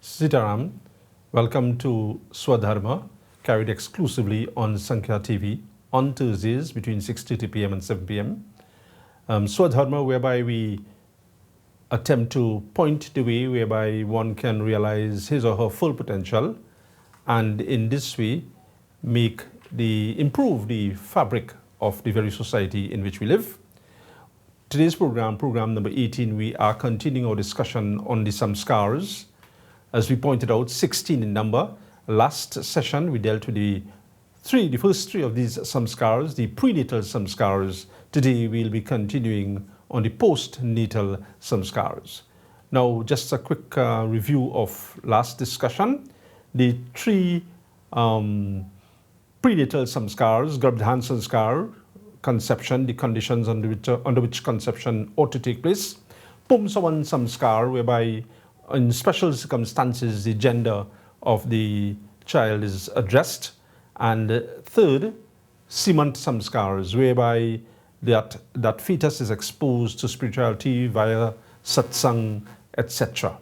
Sitaram, welcome to SWA DHARMA, carried exclusively on Sankhya TV on Thursdays between 6:30 p.m. and 7 p.m. SWA DHARMA, whereby we attempt to point the way whereby one can realize his or her full potential, and in this way improve the fabric of the very society in which we live. Today's program number 18, we are continuing our discussion on the Samskaars. As we pointed out, 16 in number. Last session, we dealt with the first three of these Samskaars, the prenatal Samskaars. Today, we'll be continuing on the postnatal Samskaars. Now, just a quick review of last discussion. The three prenatal Samskaars, Garbhadhan Sanskar, conception, the conditions under which conception ought to take place. Pumsawan Samskar, whereby in special circumstances the gender of the child is addressed. And third, Simant Samskars, whereby that fetus is exposed to spirituality via satsang, etc.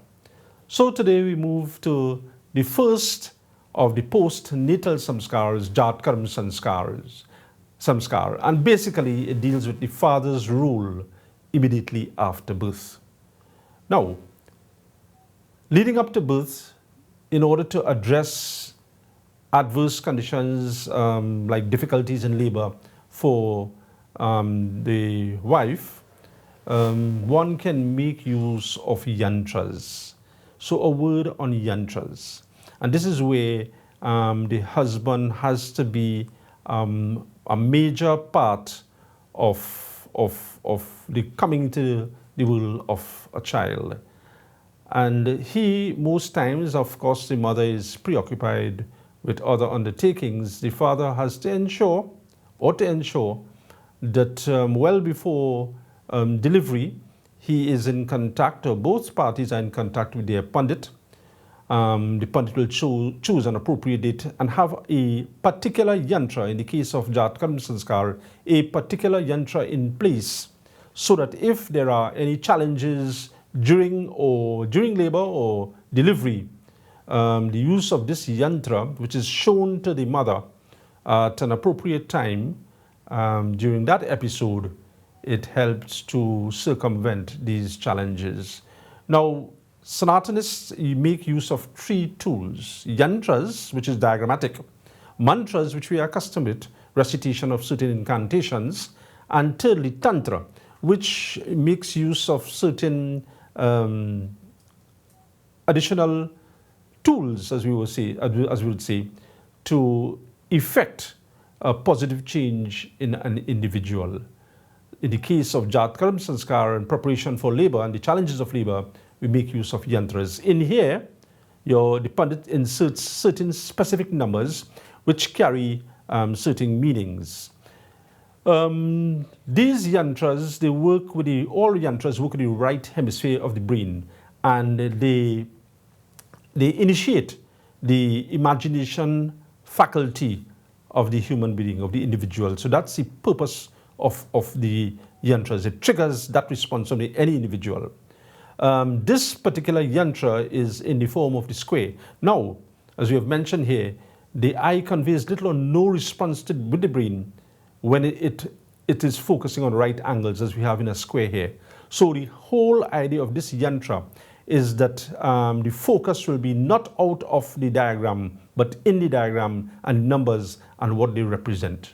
So today we move to the first of the postnatal Samskars, Jatkarm Samskar, and basically it deals with the father's role immediately after birth. Now, leading up to birth, in order to address adverse conditions like difficulties in labor for the wife, one can make use of yantras. So a word on yantras. And this is where the husband has to be a major part of the coming to the world of a child. And most times, of course, the mother is preoccupied with other undertakings. The father has to ensure that well before delivery, he is in contact, or both parties are in contact with their Pandit. The Pandit will choose an appropriate date and have a particular yantra, in the case of Jatkarm Sanskar, a particular yantra in place, so that if there are any challenges during labor or delivery, the use of this yantra, which is shown to the mother at an appropriate time during that episode, it helps to circumvent these challenges. Now, Sanatanists make use of three tools: yantras, which is diagrammatic; mantras, which we are accustomed with, recitation of certain incantations; and thirdly, tantra, which makes use of certain additional tools, as we would say, to effect a positive change in an individual. In the case of Jatkarm Sanskar and preparation for labor and the challenges of labor, we make use of yantras. In here, the Pandit inserts certain specific numbers which carry certain meanings. These yantras, all yantras work with the right hemisphere of the brain, and they initiate the imagination faculty of the human being, of the individual. So that's the purpose of the yantras. It triggers that response from any individual. This particular yantra is in the form of the square. Now, as we have mentioned here, the eye conveys little or no response with the brain when it is focusing on right angles, as we have in a square here. So the whole idea of this yantra is that the focus will be not out of the diagram, but in the diagram and numbers and what they represent.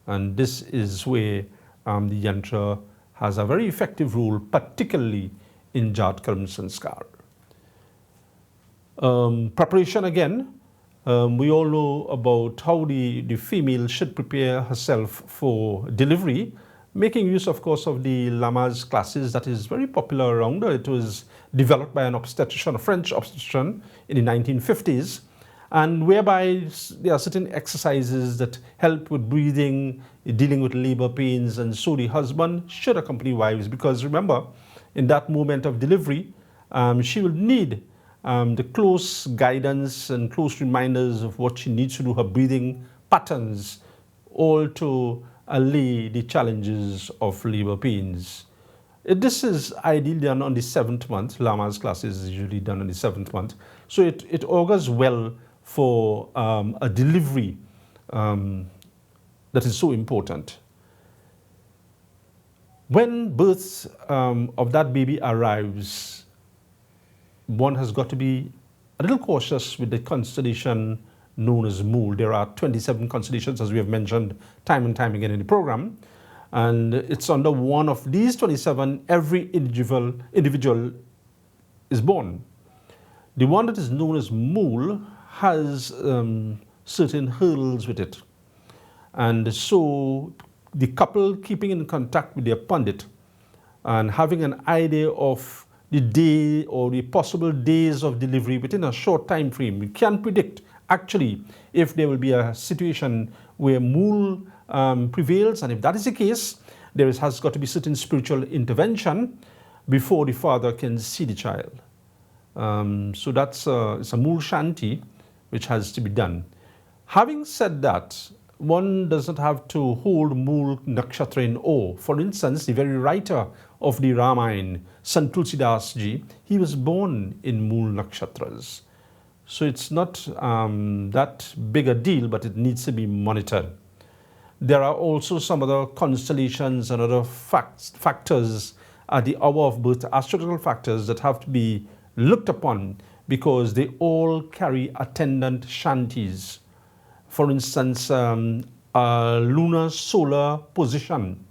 And this is where the yantra has a very effective role, particularly in Jatkarm Sanskar. Preparation again. We all know about how the female should prepare herself for delivery, making use, of course, of the Lama's classes that is very popular around her. It was developed by an obstetrician, a French obstetrician, in the 1950s, and whereby there are certain exercises that help with breathing, dealing with labor pains, and so the husband should accompany wives, because remember, in that moment of delivery, she will need the close guidance and close reminders of what she needs to do, her breathing patterns, all to allay the challenges of labor pains. This is ideally done on the 7th month. Lama's classes is usually done on the 7th month. So it augurs well for a delivery that is so important. When birth of that baby arrives, one has got to be a little cautious with the constellation known as Mole. There are 27 constellations, as we have mentioned time and time again in the program. And it's under one of these 27, every individual is born. The one that is known as Mole has certain hurdles with it. And so the couple keeping in contact with their pundit and having an idea of the day or the possible days of delivery within a short time frame. We can predict actually if there will be a situation where Mole prevails, and if that is the case, there has got to be certain spiritual intervention before the father can see the child. So that's it's a Mole Shanti which has to be done. Having said that, one doesn't have to hold Mole Nakshatra in awe. For instance, the very writer of the Ramayana, Sant Tulsidas Ji, he was born in Mole Nakshatras. So it's not that big a deal, but it needs to be monitored. There are also some other constellations and other factors at the hour of birth, astrological factors that have to be looked upon because they all carry attendant shantis. For instance, a lunar solar position,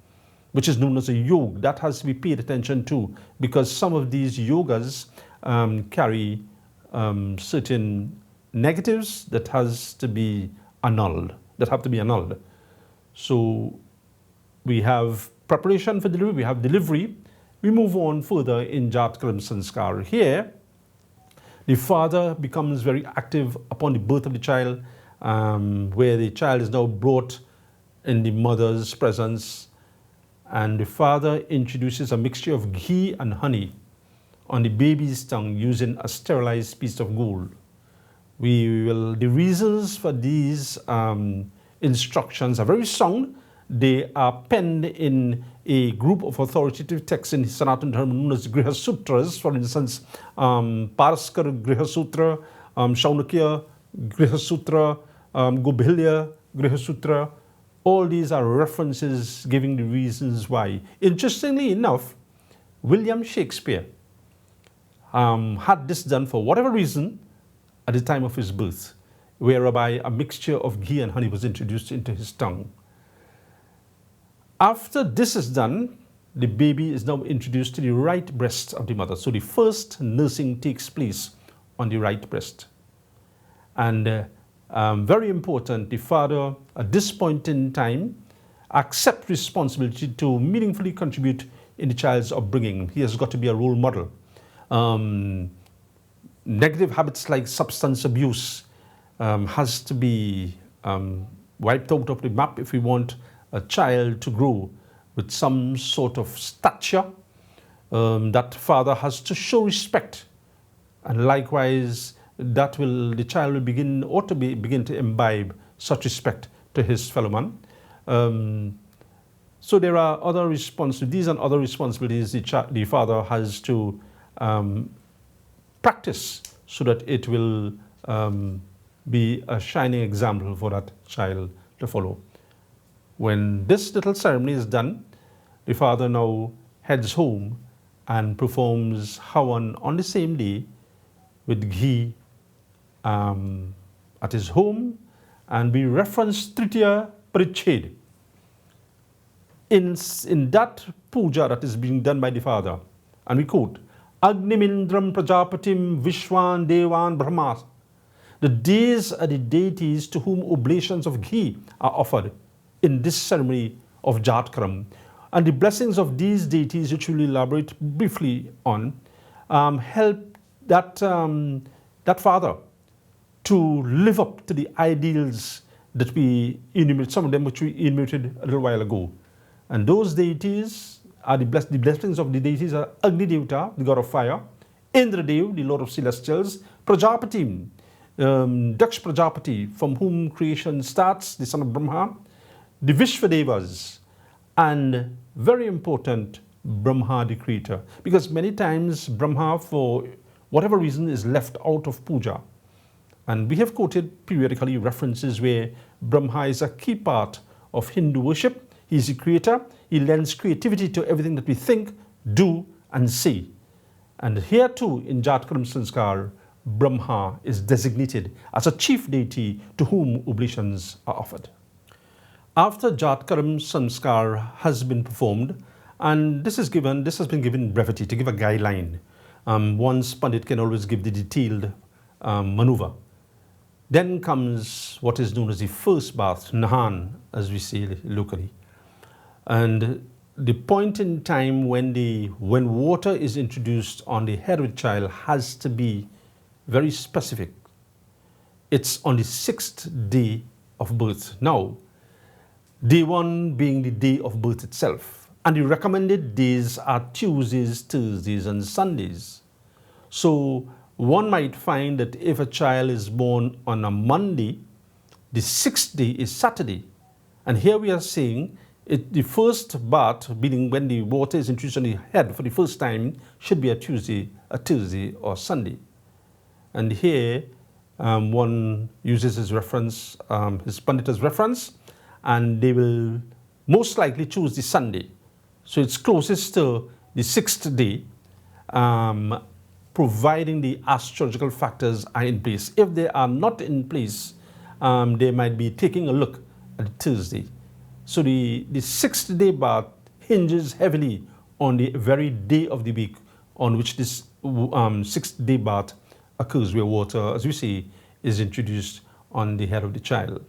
which is known as a yoga, that has to be paid attention to because some of these yogas carry certain negatives that has to be annulled, that have to be annulled. So we have preparation for delivery, we have delivery. We move on further in Jatakaram Sanskaar. Here, the father becomes very active upon the birth of the child, where the child is now brought in the mother's presence, and the father introduces a mixture of ghee and honey on the baby's tongue using a sterilized piece of gold. The reasons for these instructions are very sound. They are penned in a group of authoritative texts in Sanatana Dharma known as Griha Sutras. For instance, Paraskar Griha Sutra, Shaunakya Griha Sutra, Gobhilya Griha Sutra. All these are references giving the reasons why. Interestingly enough, William Shakespeare had this done for whatever reason at the time of his birth, whereby a mixture of ghee and honey was introduced into his tongue. After this is done, the baby is now introduced to the right breast of the mother. So the first nursing takes place on the right breast. And very important, the father at this point in time accept responsibility to meaningfully contribute in the child's upbringing. He has got to be a role model. Negative habits like substance abuse has to be wiped out of the map if we want a child to grow with some sort of stature. That father has to show respect, and likewise the child will begin to imbibe such respect to his fellow man. So there are other responsibilities. These and other responsibilities the father has to practice so that it will be a shining example for that child to follow. When this little ceremony is done, the father now heads home and performs Hawan on the same day with ghee at his home, and we reference Tritiya Pariched. In that puja that is being done by the father, and we quote, Agnimindram Prajapatim Vishwan Devan Brahmas. The days are the deities to whom oblations of ghee are offered in this ceremony of Jatakaram. And the blessings of these deities, which we'll elaborate briefly on, help that father to live up to the ideals that we enumerated, some of them which we enumerated a little while ago. And those deities are the blessings of the deities are Agni Devata, the god of fire, Indradev, the lord of celestials, Prajapati, Daksh Prajapati, from whom creation starts, the son of Brahma, the Vishvadevas, and very important, Brahma the creator. Because many times Brahma, for whatever reason, is left out of puja. And we have quoted periodically references where Brahma is a key part of Hindu worship. He is the creator. He lends creativity to everything that we think, do, and say. And here too, in Jatkaram Sanskaar, Brahma is designated as a chief deity to whom oblations are offered. After Jatkaram Samskaar has been performed, and this has been given brevity to give a guideline. Once Pandit can always give the detailed maneuver. Then comes what is known as the first bath, Nahan, as we say locally. And the point in time when water is introduced on the head of the child has to be very specific. It's on the 6th day of birth. Now, day 1 being the day of birth itself. And the recommended days are Tuesdays, Thursdays, and Sundays. So one might find that if a child is born on a Monday, the 6th day is Saturday. And here we are saying the first bath, meaning when the water is introduced on the head for the first time, should be a Tuesday, a Thursday, or Sunday. And here one uses his reference, his Pandit as reference, and they will most likely choose the Sunday. So it's closest to the 6th day, providing the astrological factors are in place. If they are not in place, they might be taking a look at Thursday. So the 6th day bath hinges heavily on the very day of the week on which this 6th day bath occurs, where water, as we say, is introduced on the head of the child.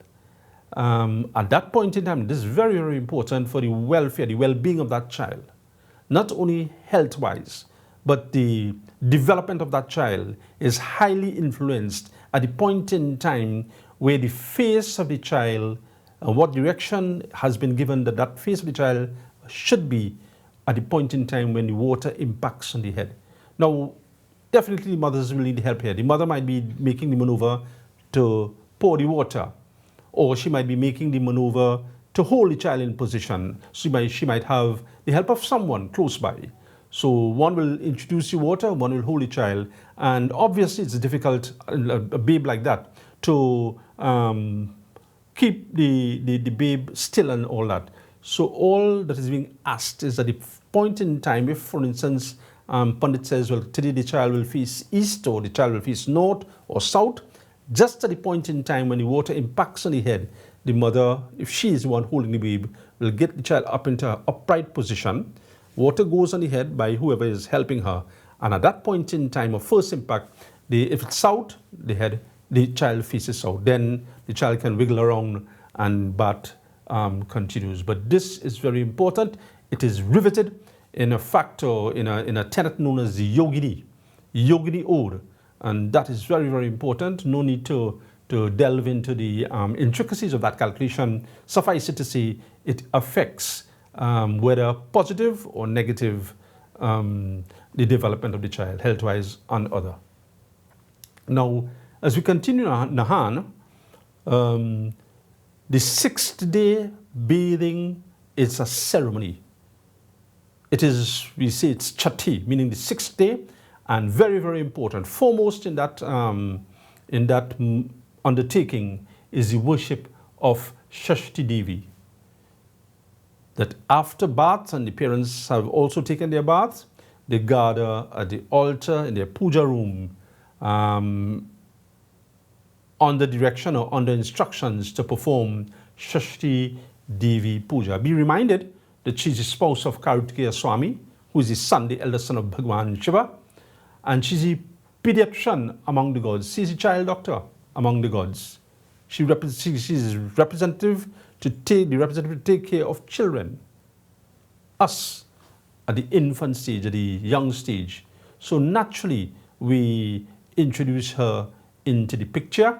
At that point in time, this is very, very important for the welfare, the well-being of that child. Not only health-wise, but the development of that child is highly influenced at the point in time where the face of the child, what direction has been given that that face of the child should be at the point in time when the water impacts on the head. Now, definitely mothers will need help here. The mother might be making the maneuver to pour the water, or she might be making the maneuver to hold the child in position. She might have the help of someone close by. So one will introduce the water, one will hold the child, and obviously it's difficult, a babe like that, to keep the babe still and all that. So all that is being asked is at the point in time, if for instance, Pandit says, well, today the child will face east, or the child will face north or south, just at the point in time when the water impacts on the head, the mother, if she is the one holding the babe, will get the child up into an upright position. Water goes on the head by whoever is helping her. And at that point in time of first impact, if it's south, the child faces south. Then the child can wiggle around and bath continues. But this is very important. It is riveted in a factor, in a tenet known as the Yogini Ode. And that is very, very important. No need to delve into the intricacies of that calculation. Suffice it to say, it affects whether positive or negative the development of the child, health-wise and other. Now, as we continue Nahan, the 6th day bathing is a ceremony. It is, we say it's chati, meaning the 6th day, and very, very important. Foremost in that undertaking is the worship of Shashti Devi. That after bath, and the parents have also taken their bath, they gather at the altar in their puja room under direction or under instructions to perform Shashti Devi Puja. Be reminded that she's the spouse of Kartikeya Swami, who is the son, the eldest son of Bhagwan Shiva, and she's the pediatrician among the gods. She's the child doctor among the gods. She's representative to take care of children, us, at the infant stage, at the young stage. So naturally, we introduce her into the picture,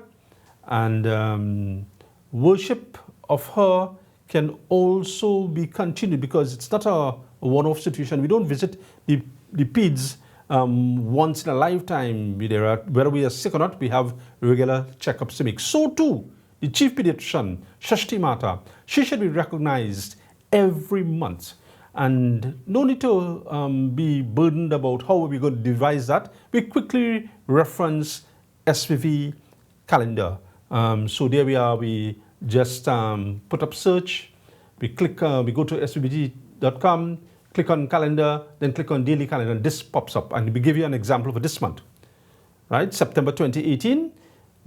and worship of her can also be continued, because it's not a one-off situation. We don't visit the peds once in a lifetime. Whether we are sick or not, we have regular checkups to make. So too, the chief pediatrician, Shashti Mata, she should be recognized every month. And no need to be burdened about how we're going to devise that. We quickly reference SVV calendar. So there we are, we just put up search, we click, we go to SVVTT.com, click on calendar, then click on daily calendar, and this pops up. And we give you an example for this month, right? September 2018,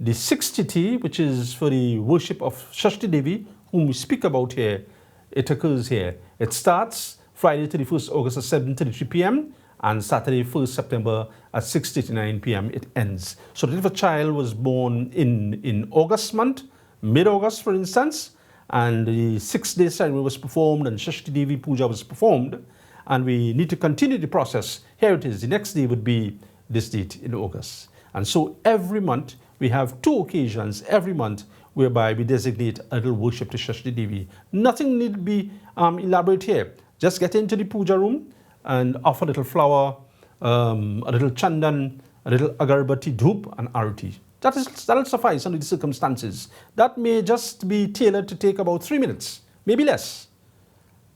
the 60th, which is for the worship of Shashti Devi, whom we speak about here, it occurs here. It starts Friday 31st August at 7:33 p.m. and Saturday 1st September at 6:39 p.m. it ends. So if a child was born in August month, mid-August for instance, and the 6-day ceremony was performed and Shashti Devi Puja was performed, and we need to continue the process, here it is, the next day would be this date in August. And so every month, we have 2 occasions every month whereby we designate a little worship to Shashti Devi. Nothing need to be elaborate here. Just get into the puja room and offer a little flower, a little chandan, a little agarbatti, dhoop, and arati. That'll suffice under the circumstances. That may just be tailored to take about 3 minutes, maybe less.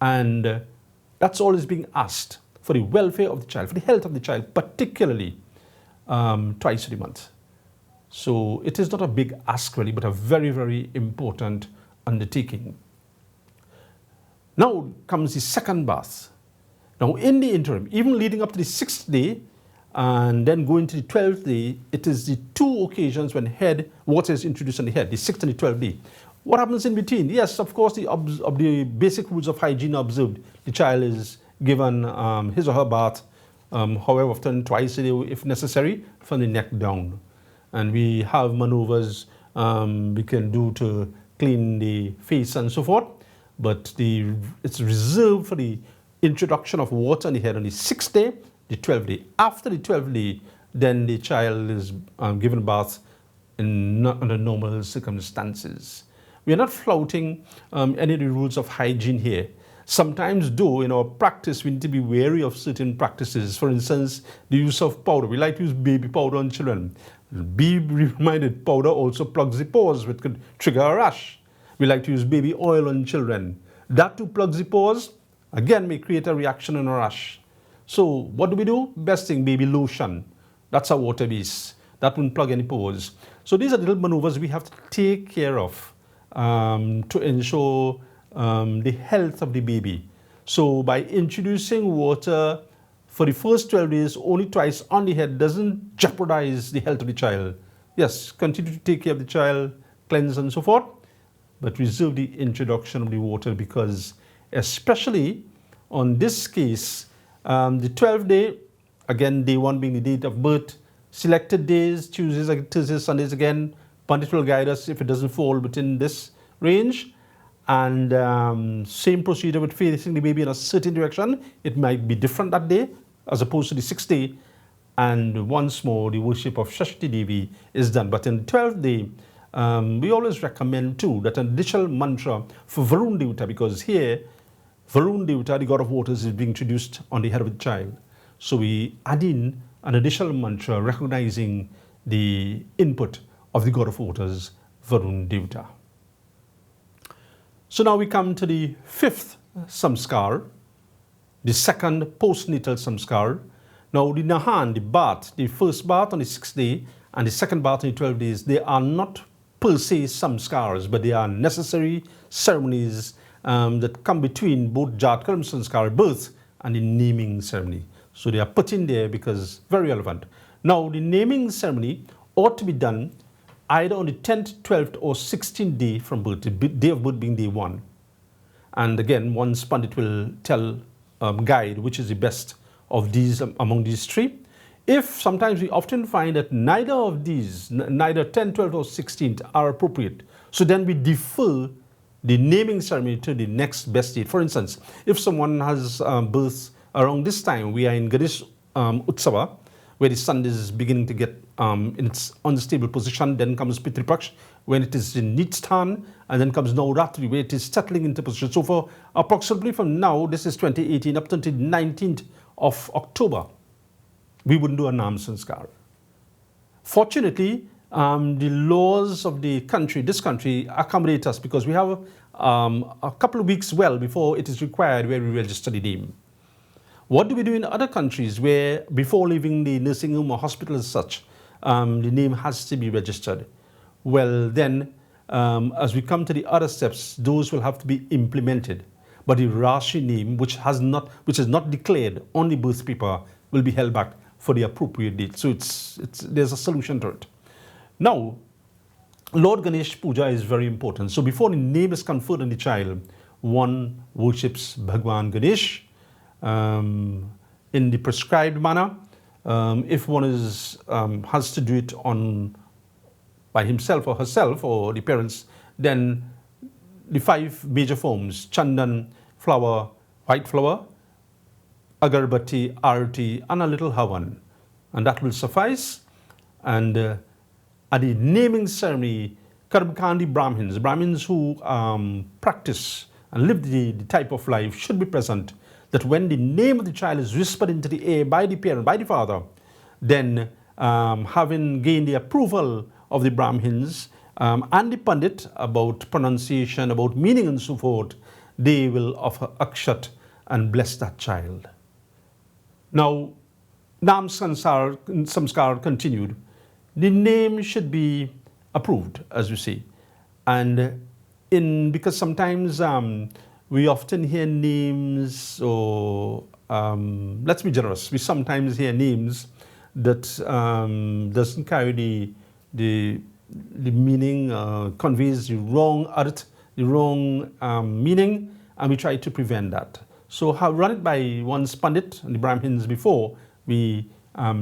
And that's all is being asked for the welfare of the child, for the health of the child, particularly twice a month. So it is not a big ask really, but a very, very important undertaking. Now comes the second bath. Now in the interim, even leading up to the 6th day and then going to the 12th day, it is the 2 occasions when water is introduced on the head, the 6th and the 12th day. What happens in between? Yes, of course, the basic rules of hygiene are observed. The child is given his or her bath, however often, twice a day if necessary, from the neck down. And we have maneuvers we can do to clean the face and so forth, but it's reserved for the introduction of water on the head on the 6th day, the 12th day. After the 12th day, then the child is given a bath under normal circumstances. We are not flouting any of the rules of hygiene here. Sometimes, though, in our practice, we need to be wary of certain practices. For instance, the use of powder. We like to use baby powder on children. Be reminded, powder also plugs the pores, which could trigger a rash. We like to use baby oil on children. That too plugs the pores, again may create a reaction and a rash. So what do? Best thing, baby lotion. That's a water base. That won't plug any pores. So these are the little maneuvers we have to take care of to ensure the health of the baby. So by introducing water for the first 12 days only twice on the head doesn't jeopardize the health of the child. Yes, continue to take care of the child, cleanse and so forth, but reserve the introduction of the water because especially on this case, the 12th day, again day 1 being the date of birth, selected days, Tuesdays, Thursdays, Sundays again, Pandit will guide us if it doesn't fall within this range. And same procedure with facing the baby in a certain direction. It might be different that day as opposed to the 6th day. And once more, the worship of Shashti Devi is done. But in the 12th day, we always recommend too that an additional mantra for Varun Devata, because here, Varun Devata, the god of waters, is being introduced on the head of the child. So we add in an additional mantra recognizing the input of the god of waters, Varun Devata. So now we come to the 5th Samskaar, the second postnatal Samskaar. Now the Nahan, the bath, the first bath on the 6th day and the second bath on the 12 days, they are not per se Samskars, but they are necessary ceremonies that come between both Jatkaram Sanskar, birth, and the naming ceremony. So they are put in there because very relevant. Now the naming ceremony ought to be done either on the 10th, 12th, or 16th day from birth, the day of birth being day 1. And again, one Pandit will tell, guide which is the best of these among these 3. If sometimes we often find that neither of these, neither 10, 12, or 16th are appropriate, so then we defer the naming ceremony to the next best date. For instance, if someone has birth around this time, we are in Ganesh Utsava, where the sun is beginning to get in its unstable position, then comes Pitri Paksh, when it is in Nitstan, and then comes Navratri, where it is settling into position. So for approximately from now, this is 2018, up until the 19th of October, we wouldn't do a Nam Sanskar. Fortunately, the laws of the country, this country, accommodate us because we have a couple of weeks well before it is required where we register the name. What do we do in other countries where before leaving the nursing home or hospital as such, the name has to be registered? Well then, as we come to the other steps, those will have to be implemented. But the Rashi name, which is not declared on the birth paper, will be held back for the appropriate date. So there's a solution to it. Now, Lord Ganesh Puja is very important. So before the name is conferred on the child, one worships Bhagwan Ganesh in the prescribed manner. If one has to do it by himself or herself or the parents, then the 5 major forms: chandan, flower, white flower, agarbatti, arati, and a little havan. And that will suffice. And at the naming ceremony, Karmakandi Brahmins who practice and live the type of life should be present, that when the name of the child is whispered into the air by the parent, by the father, then having gained the approval of the Brahmins and the Pandit about pronunciation, about meaning and so forth, they will offer akshat and bless that child. Now, Nam Samskaar continued. The name should be approved, as you see. And because sometimes we often hear names, or let's be generous, we sometimes hear names that doesn't carry the meaning, conveys the wrong art, the wrong meaning, and we try to prevent that. So run it by one's Pandit and the Brahmins before we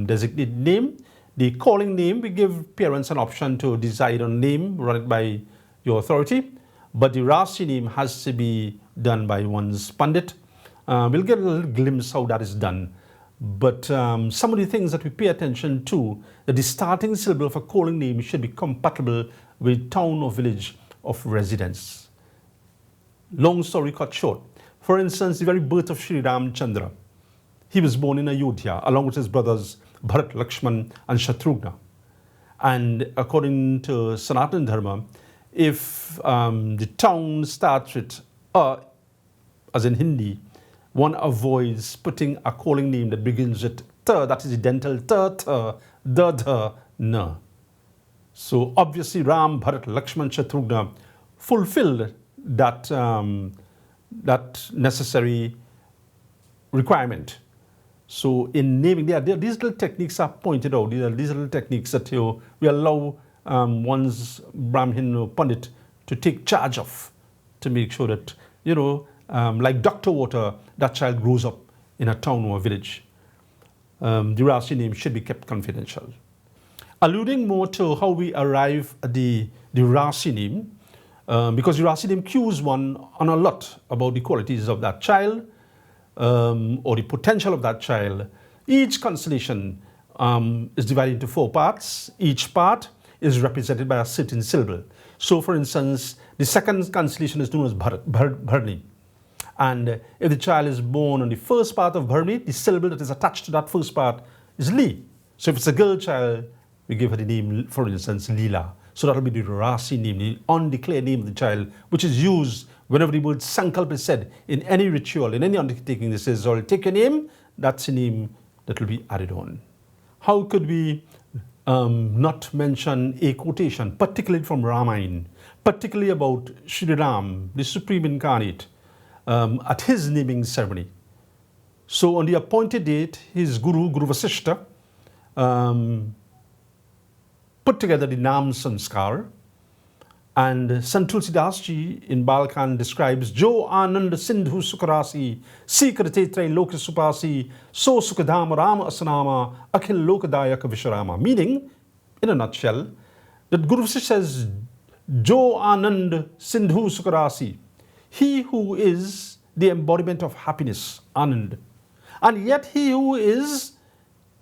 designate name. The calling name, we give parents an option to decide on name, run it by your authority, but the Rashi name has to be done by one's Pandit. We'll get a little glimpse how that is done. But some of the things that we pay attention to, that the starting syllable of a calling name should be compatible with town or village of residence. Long story cut short. For instance, the very birth of Sri Ramchandra. He was born in Ayodhya along with his brothers Bharat, Lakshman and Shatrughna. And according to Sanatana Dharma, if the town starts with as in Hindi, one avoids putting a calling name that begins with ta, that is the dental ta, da, na. So obviously Ram, Bharat, Lakshman, Shatrughna fulfilled that, that necessary requirement. So in naming, these little techniques are pointed out. These little techniques that we allow one's Brahmin or Pandit to take charge of, to make sure that, like Dr. Water, that child grows up in a town or a village. The Rashi name should be kept confidential. Alluding more to how we arrive at the Rashi name, because the Rashi name cues one on a lot about the qualities of that child, or the potential of that child. Each constellation is divided into 4 parts. Each part is represented by a certain syllable. So for instance, the second constellation is known as Bharni. And if the child is born on the first part of Bharni, the syllable that is attached to that first part is Li. So if it's a girl child, we give her the name, for instance, Leela. So that will be the Rashi name, the undeclared name of the child, which is used whenever the word Sankalp is said in any ritual, in any undertaking. This says, "I'll take your name," that's a name that will be added on. How could we not mention a quotation, particularly from Ramayana, particularly about Shri Ram, the Supreme Incarnate, at his naming ceremony? So on the appointed date, his Guru Vasishtha, put together the Nam Samskaar, and Sant Tulsidas ji in Balkan describes Jo Anand Sindhu Sukarasi, Sikrate Trai Loka Supasi, So Sukadama Rama Asanama, Akhil Lokadayak Visharama. Meaning, in a nutshell, that Guru Vasishtha says, Jo Anand Sindhu Sukarasi, he who is the embodiment of happiness, Anand, and yet he who is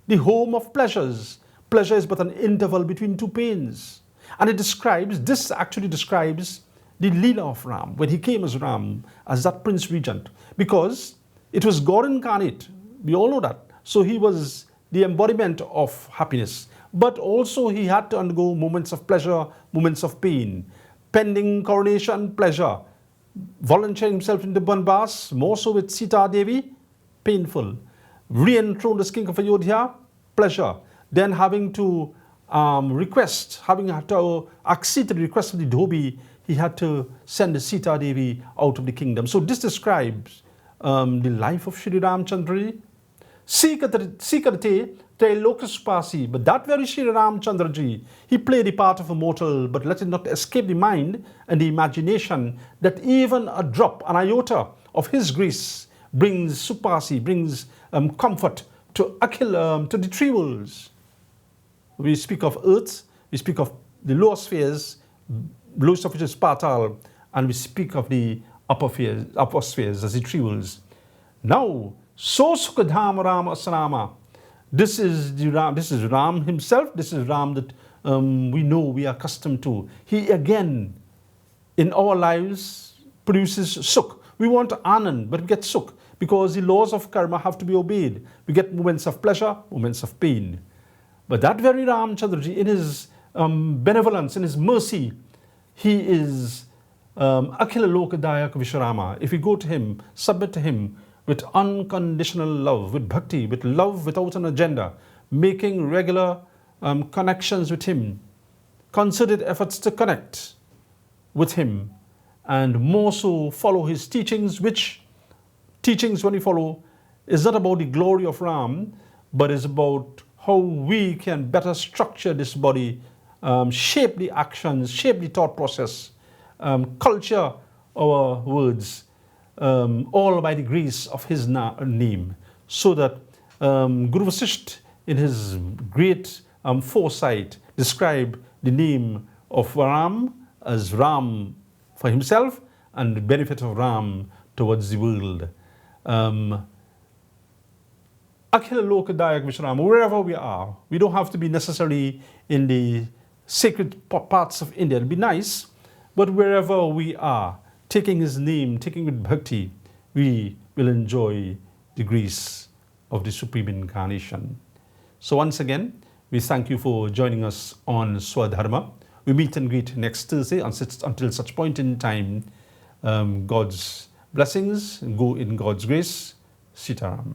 the home of pleasures. Pleasure is but an interval between 2 pains. And this actually describes the Leela of Ram, when he came as Ram, as that Prince Regent, because it was God incarnate. We all know that. So he was the embodiment of happiness. But also he had to undergo moments of pleasure, moments of pain. Pending coronation, pleasure. volunteering himself into Banbas, more so with Sita Devi, painful. Re-enthroned as king of Ayodhya, pleasure. Then having to having to accede to the request of the Dhobi, he had to send the Sita Devi out of the kingdom. So this describes the life of Shri Ramchandra. Sikarte Trailokaspasi, but that very Shri Ramchandra ji, he played the part of a mortal, but let it not escape the mind and the imagination that even a drop, an iota of his grace brings supasi, brings comfort to to the three worlds. We speak of earth, we speak of the lower spheres, lowest of which is Patal, and we speak of the upper spheres as the three worlds. Now, so Sukadham Ram Asrama. This is Ram himself, this is Ram that we know, we are accustomed to. He again, in our lives, produces Sukh. We want Anand, but we get Sukh because the laws of karma have to be obeyed. We get moments of pleasure, moments of pain. But that very Ramchandraji, in his benevolence, in his mercy, he is Akhila Lokadayak Visharama. If we go to him, submit to him with unconditional love, with bhakti, with love without an agenda, making regular connections with him, concerted efforts to connect with him, and more so follow his teachings, which teachings when we follow is not about the glory of Ram, but is about how we can better structure this body, shape the actions, shape the thought process, culture our words, all by the grace of his name, so that Guru Vasisht, in his great foresight, described the name of Ram as Ram for himself and the benefit of Ram towards the world. Akhila Lokadayak Vishram, wherever we are, we don't have to be necessarily in the sacred parts of India. It'd be nice, but wherever we are, taking his name, taking with bhakti, we will enjoy the grace of the Supreme Incarnation. So once again, we thank you for joining us on SWA DHARMA. We meet and greet next Thursday. Until such point in time, God's blessings, go in God's grace. Sitaram.